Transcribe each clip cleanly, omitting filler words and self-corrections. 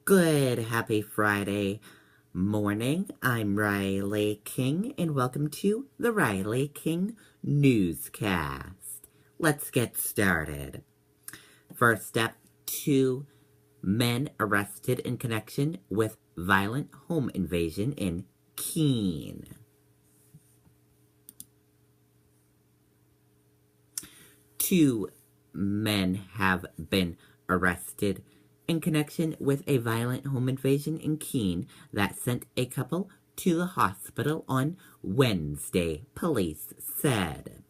Good happy Friday morning. I'm Riley King, and welcome to the Riley King Newscast. Let's get started. First up, 2 men arrested in connection with violent home invasion in Keene. 2 men have been arrested in connection with a violent home invasion in Keene that sent a couple to the hospital on Wednesday, police said.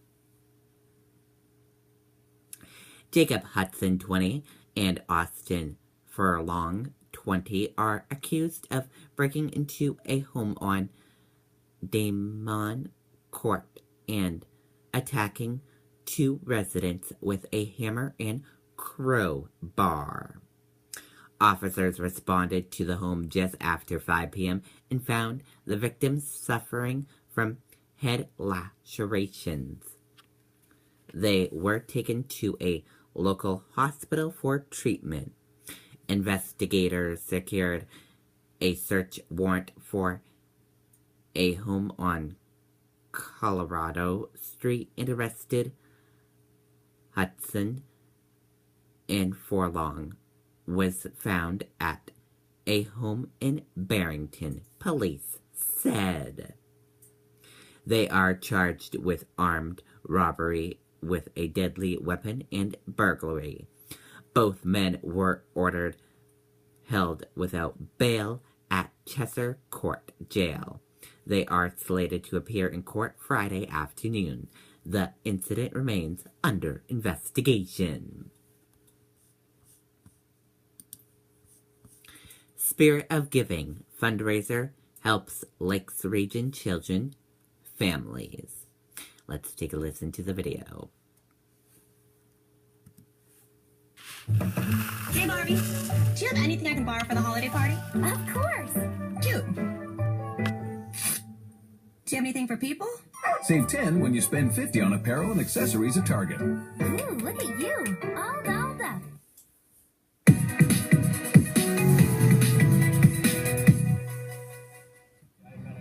Jacob Hudson, 20, and Austin Furlong, 20, are accused of breaking into a home on Damon Court and attacking 2 residents with a hammer and crowbar. Officers responded to the home just after 5 p.m. and found the victims suffering from head lacerations. They were taken to a local hospital for treatment. Investigators secured a search warrant for a home on Colorado Street and arrested Hudson, and Furlong was found at a home in Barrington, police said. They are charged with armed robbery with a deadly weapon and burglary. Both men were ordered held without bail at Chester Court Jail. They are slated to appear in court Friday afternoon. The incident remains under investigation. Spirit of Giving fundraiser helps Lakes Region children families. Let's take a listen to the video. Hey Barbie, do you have anything I can borrow for the holiday party? Of course. Cute. Do you have anything for people? Save 10 when you spend 50 on apparel and accessories at Target. Ooh, look at you. All dolled up.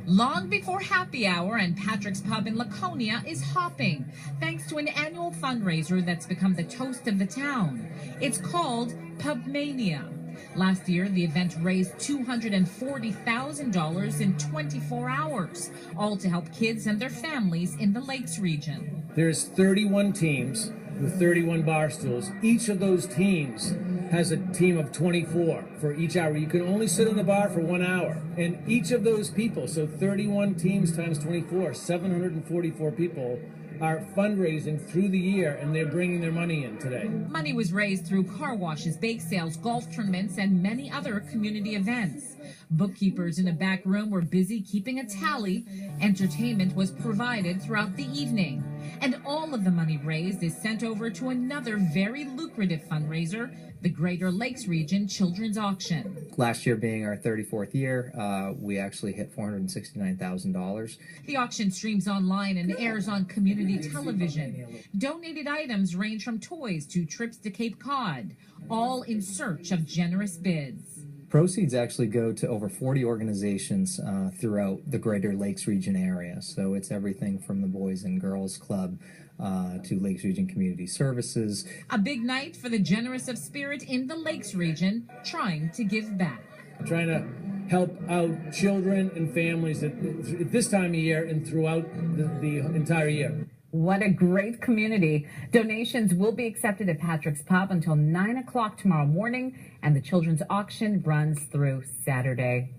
Long before happy hour and Patrick's Pub in Laconia is hopping, thanks to an annual fundraiser that's become the toast of the town. It's called Pubmania. Last year, the event raised $240,000 in 24 hours, all to help kids and their families in the Lakes region. There's 31 teams with 31 bar stools. Each of those teams has a team of 24 for each hour. You can only sit in the bar for 1 hour. And each of those people, so 31 teams times 24, 744 people are fundraising through the year, and they're bringing their money in today. Money was raised through car washes, bake sales, golf tournaments, and many other community events. Bookkeepers in a back room were busy keeping a tally. Entertainment was provided throughout the evening. And all of the money raised is sent over to another very lucrative fundraiser, the Greater Lakes Region Children's Auction. Last year being our 34th year, we actually hit $469,000. The auction streams online and airs on community television. Donated items range from toys to trips to Cape Cod, all in search of generous bids. Proceeds actually go to over 40 organizations throughout the Greater Lakes Region area. So it's everything from the Boys and Girls Club to Lakes Region Community Services. A big night for the generous of spirit in the Lakes Region, trying to give back. Trying to help out children and families at this time of year and throughout the entire year. What a great community. Donations will be accepted at Patrick's Pub until 9 o'clock tomorrow morning, and the children's auction runs through Saturday.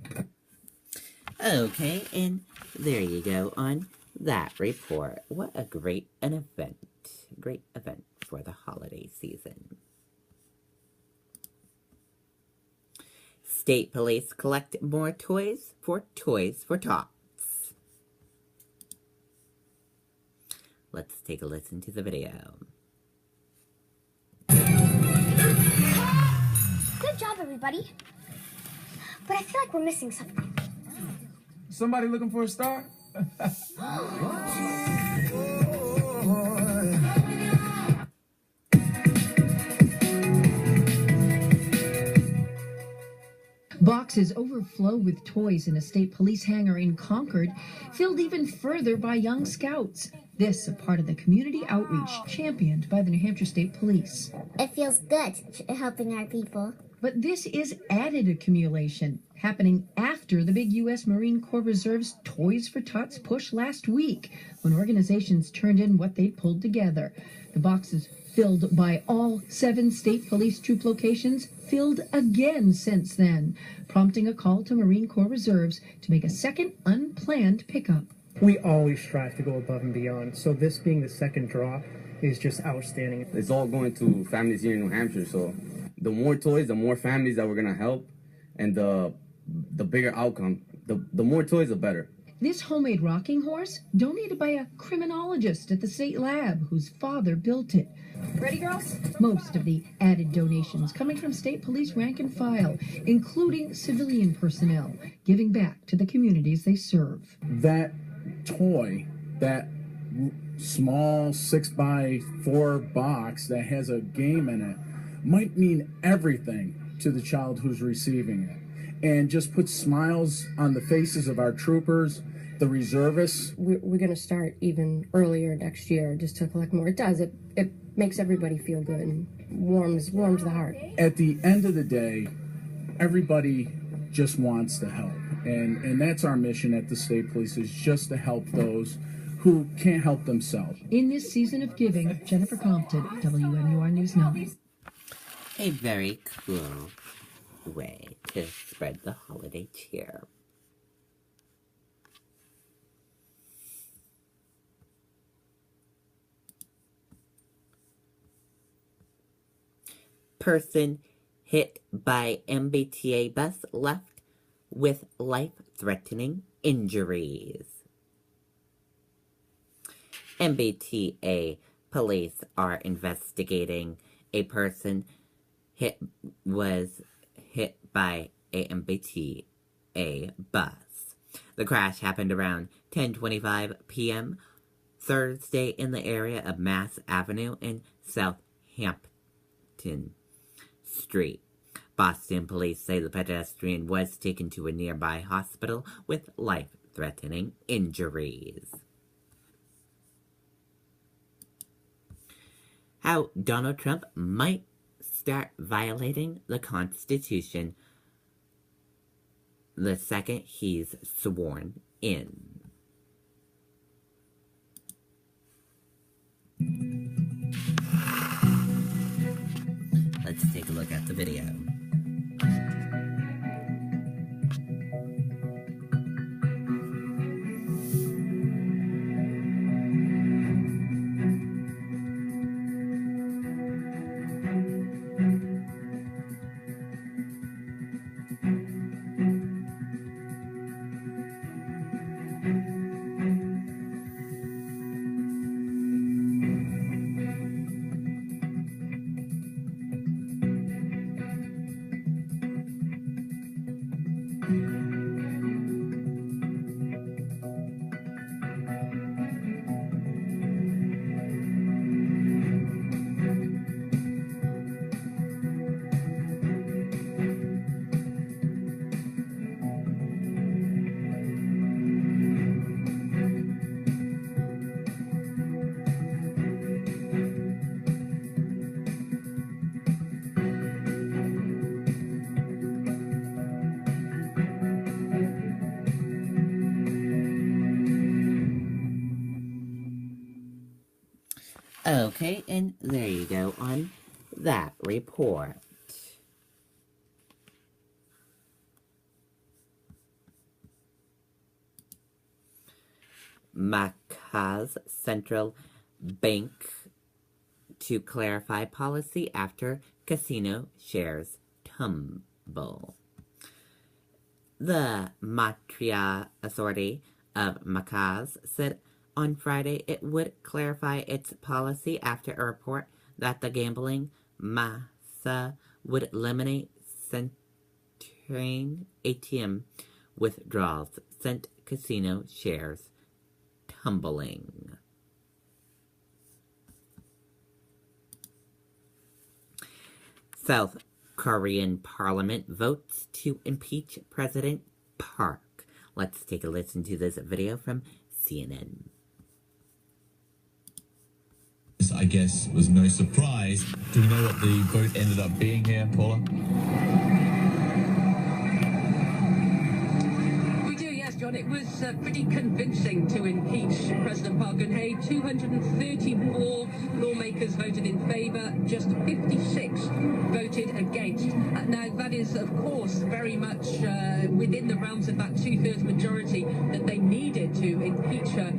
Okay, and there you go on that report. What a great event. Great event for the holiday season. State police collect more toys for Tots. Let's take a listen to the video. Good job, everybody. But I feel like we're missing something. Somebody looking for a star? Boxes overflow with toys in a state police hangar in Concord, filled even further by young scouts. This a part of the community outreach championed by the New Hampshire State Police. It feels good helping our people. But this is added accumulation, happening after the big U.S. Marine Corps Reserve's Toys for Tots push last week, when organizations turned in what they'd pulled together. The boxes filled by all 7 state police troop locations filled again since then, prompting a call to Marine Corps Reserves to make a second unplanned pickup. We always strive to go above and beyond, so this being the second drop is just outstanding. It's all going to families here in New Hampshire, so the more toys, the more families that we're going to help, and the bigger outcome. The more toys, the better. This homemade rocking horse, donated by a criminologist at the state lab whose father built it. Ready, girls? Most of the added donations coming from state police rank and file, including civilian personnel, giving back to the communities they serve. That toy, that small 6x4 box that has a game in it, might mean everything to the child who's receiving it, and just put smiles on the faces of our troopers, the reservists. We're going to start even earlier next year just to collect more. It does. It makes everybody feel good and warms the heart. At the end of the day, everybody just wants to help, and that's our mission at the state police, is just to help those who can't help themselves. In this season of giving, Jennifer Compton, WMUR News 9. A very cool way to spread the holiday cheer. Person hit by MBTA bus left with life-threatening injuries. MBTA police are investigating a person was hit by a MBTA bus. The crash happened around 10:25 p.m. Thursday in the area of Mass Avenue in Southampton Street. Boston police say the pedestrian was taken to a nearby hospital with life-threatening injuries. How Donald Trump might start violating the Constitution the second he's sworn in. Let's take a look at the video. Okay, and there you go on that report. Macau's central bank to clarify policy after casino shares tumble. The Matria Authority of Macau said on Friday it would clarify its policy after a report that the gambling massa would eliminate centering ATM withdrawals sent casino shares tumbling. South Korean parliament votes to impeach President Park. Let's take a listen to this video from CNN. This, I guess, was no surprise. Do we know what the vote ended up being here, Paula? We do, yes, John. It was pretty convincing to impeach President Park Geun-hye. 234 lawmakers voted in favour, just 56 voted against. Now, that is, of course, very much within the realms of that two-thirds majority that they needed to impeach her.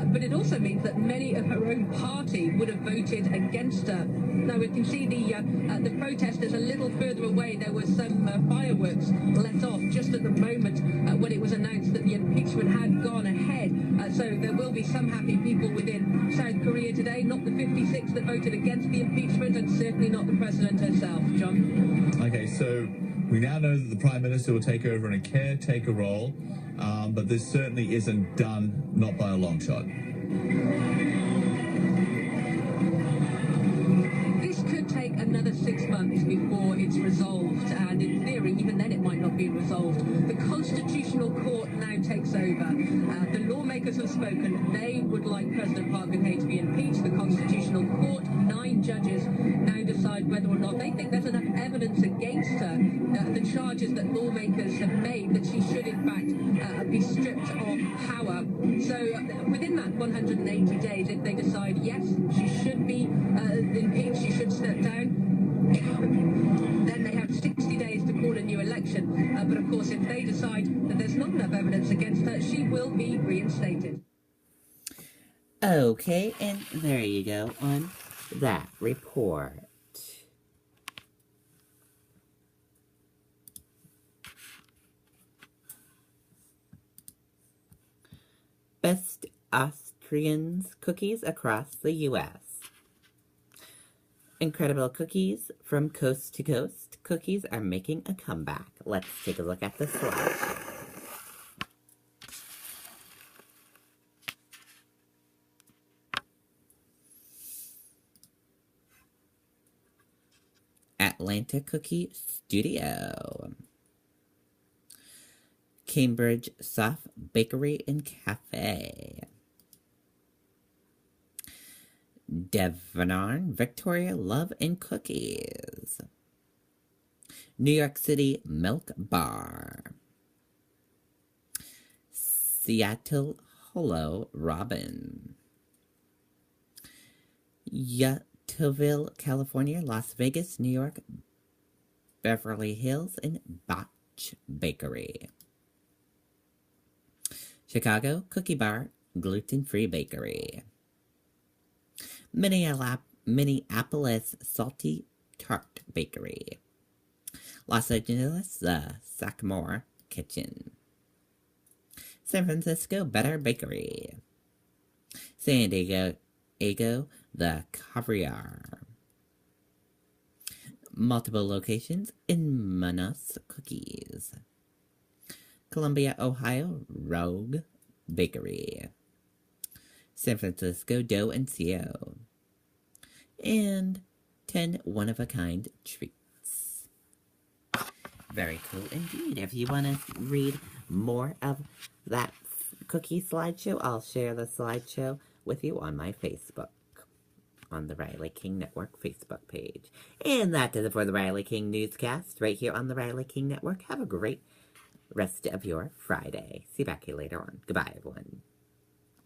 But it also means that many of her own party would have voted against her. Now, we can see the protesters a little further away. There was some fireworks let off just at the moment when it was announced that the impeachment had gone ahead. So there will be some happy people within South Korea today, not the 56 that voted against the impeachment, and certainly not the president herself. John? Okay, so we now know that the Prime Minister will take over in a caretaker role, but this certainly isn't done, not by a long shot. This could take another 6 months before it's resolved, and in theory, even then it might not be resolved. The Constitutional Court now takes over. The lawmakers have spoken. They would like President Park Geun-hye to be impeached. The Constitutional Court, 9 judges, now decide whether or not they think there's enough evidence against her, the charges that lawmakers have made, that she should in fact be stripped of power. So within that 180 days, if they decide yes, she should be impeached, she should step down, then they have 60 days to call a new election. But of course, if they decide that there's not enough evidence against her, she will be reinstated. Okay, and there you go on that report. Best Austrian cookies across the U.S. Incredible cookies from coast to coast. Cookies are making a comeback. Let's take a look at the slide. Atlanta Cookie Studio. Cambridge Soft Bakery and Cafe. Devon, Victoria Love and Cookies. New York City Milk Bar. Seattle Hello Robin. Yountville, California, Las Vegas, New York, Beverly Hills, and Botch Bakery. Chicago Cookie Bar, Gluten-Free Bakery. Minneapolis Salty Tart Bakery. Los Angeles, the Sagamore Kitchen. San Francisco Better Bakery. San Diego, the Caviar. Multiple locations in Manos Cookies. Columbia, Ohio, Rogue Bakery. San Francisco Dough and CO. And 10 one-of-a-kind treats. Very cool indeed. If you want to read more of that cookie slideshow, I'll share the slideshow with you on my Facebook, on the Riley King Network Facebook page. And that does it for the Riley King Newscast, right here on the Riley King Network. Have a great rest of your Friday. See you back here later on. Goodbye, everyone.